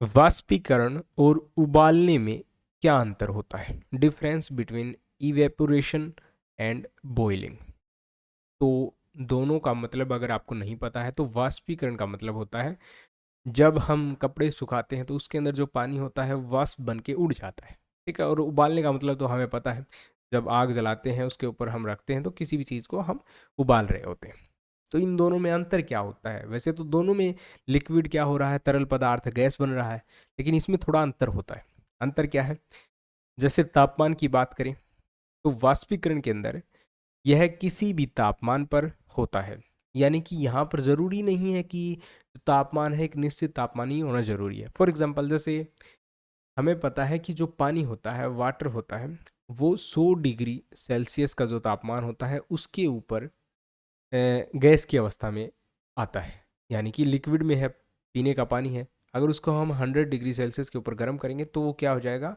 वाष्पीकरण और उबालने में क्या अंतर होता है? Difference between evaporation and boiling. तो दोनों का मतलब अगर आपको नहीं पता है तो वाष्पीकरण का मतलब होता है जब हम कपड़े सुखाते हैं तो उसके अंदर जो पानी होता है वाष्प बन के उड़ जाता है, ठीक है। और उबालने का मतलब तो हमें पता है, जब आग जलाते हैं उसके ऊपर हम रखते हैं तो किसी भी चीज़ को हम उबाल रहे होते हैं। तो इन दोनों में अंतर क्या होता है? वैसे तो दोनों में लिक्विड क्या हो रहा है, तरल पदार्थ गैस बन रहा है, लेकिन इसमें थोड़ा अंतर होता है। अंतर क्या है? जैसे तापमान की बात करें तो वाष्पीकरण के अंदर यह किसी भी तापमान पर होता है, यानी कि यहाँ पर ज़रूरी नहीं है कि तापमान है एक निश्चित तापमान ही होना ज़रूरी है। फॉर एग्जांपल जैसे हमें पता है कि जो पानी होता है, वाटर होता है, वो 100 डिग्री सेल्सियस का जो तापमान होता है उसके ऊपर गैस की अवस्था में आता है, यानी कि लिक्विड में है, पीने का पानी है। अगर उसको हम 100 डिग्री सेल्सियस के ऊपर गर्म करेंगे तो वो क्या हो जाएगा?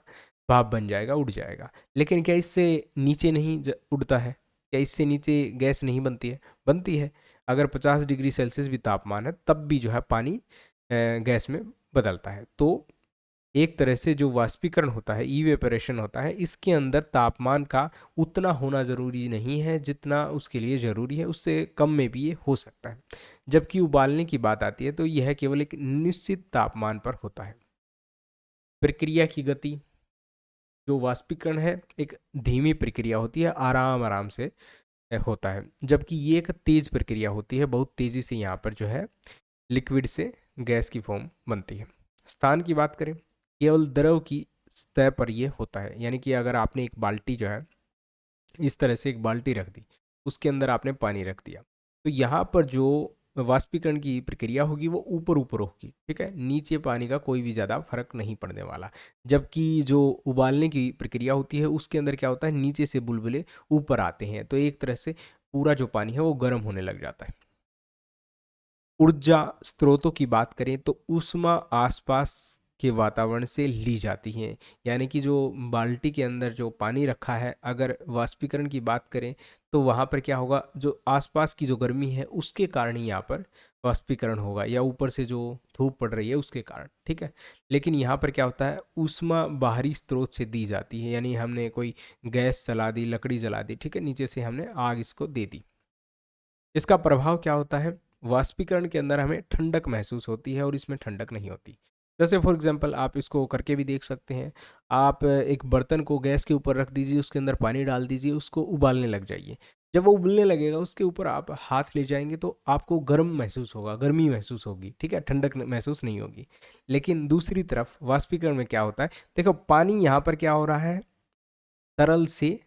भाप बन जाएगा, उड़ जाएगा। लेकिन क्या इससे नीचे नहीं उड़ता है? क्या इससे नीचे गैस नहीं बनती है? बनती है। अगर 50 डिग्री सेल्सियस भी तापमान है तब भी जो है पानी गैस में बदलता है। तो एक तरह से जो वाष्पीकरण होता है, इवेपोरेशन होता है, इसके अंदर तापमान का उतना होना ज़रूरी नहीं है जितना उसके लिए ज़रूरी है, उससे कम में भी ये हो सकता है। जबकि उबालने की बात आती है तो यह केवल एक निश्चित तापमान पर होता है। प्रक्रिया की गति, जो वाष्पीकरण है एक धीमी प्रक्रिया होती है, आराम आराम से होता है, जबकि ये एक तेज प्रक्रिया होती है, बहुत तेज़ी से यहाँ पर जो है लिक्विड से गैस की फॉर्म बनती है। स्थान की बात करें, केवल द्रव की सतह पर यह होता है, यानी कि अगर आपने एक बाल्टी जो है इस तरह से एक बाल्टी रख दी, उसके अंदर आपने पानी रख दिया, तो यहाँ पर जो वाष्पीकरण की प्रक्रिया होगी वो ऊपर ऊपर होगी, ठीक है। नीचे पानी का कोई भी ज़्यादा फर्क नहीं पड़ने वाला। जबकि जो उबालने की प्रक्रिया होती है उसके अंदर क्या होता है, नीचे से बुलबुले ऊपर आते हैं, तो एक तरह से पूरा जो पानी है वो गर्म होने लग जाता है। ऊर्जा स्रोतों की बात करें तो ऊष्मा आसपास के वातावरण से ली जाती है, यानी कि जो बाल्टी के अंदर जो पानी रखा है, अगर वाष्पीकरण की बात करें तो वहाँ पर क्या होगा, जो आसपास की जो गर्मी है उसके कारण ही यहाँ पर वाष्पीकरण होगा, या ऊपर से जो धूप पड़ रही है उसके कारण, ठीक है। लेकिन यहाँ पर क्या होता है, ऊष्मा बाहरी स्रोत से दी जाती है, यानी हमने कोई गैस जला दी, लकड़ी जला दी, ठीक है, नीचे से हमने आग इसको दे दी। इसका प्रभाव क्या होता है? वाष्पीकरण के अंदर हमें ठंडक महसूस होती है और इसमें ठंडक नहीं होती। जैसे फॉर एग्जांपल आप इसको करके भी देख सकते हैं। आप एक बर्तन को गैस के ऊपर रख दीजिए, उसके अंदर पानी डाल दीजिए, उसको उबालने लग जाइए। जब वो उबलने लगेगा उसके ऊपर आप हाथ ले जाएंगे तो आपको गर्म महसूस होगा, गर्मी महसूस होगी, ठीक है, ठंडक महसूस नहीं होगी। लेकिन दूसरी तरफ वाष्पीकरण में क्या होता है, देखो पानी यहाँ पर क्या हो रहा है, तरल से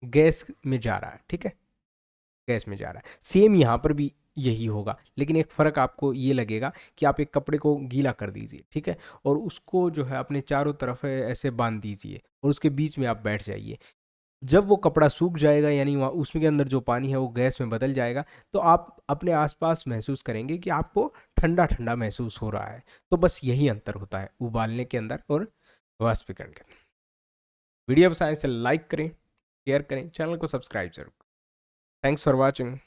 गैस में जा रहा है, ठीक है, गैस में जा रहा है। सेम यहाँ पर भी यही होगा, लेकिन एक फ़र्क आपको ये लगेगा कि आप एक कपड़े को गीला कर दीजिए, ठीक है, और उसको जो है अपने चारों तरफ ऐसे बांध दीजिए और उसके बीच में आप बैठ जाइए। जब वो कपड़ा सूख जाएगा, यानी वहाँ उसमें के अंदर जो पानी है वो गैस में बदल जाएगा, तो आप अपने आसपास महसूस करेंगे कि आपको ठंडा ठंडा महसूस हो रहा है। तो बस यही अंतर होता है उबालने के अंदर और वाष्पीकरण के अंदर। वीडियो पसंद आए से लाइक करें, शेयर करें, चैनल को सब्सक्राइब जरूर। Thanks for watching.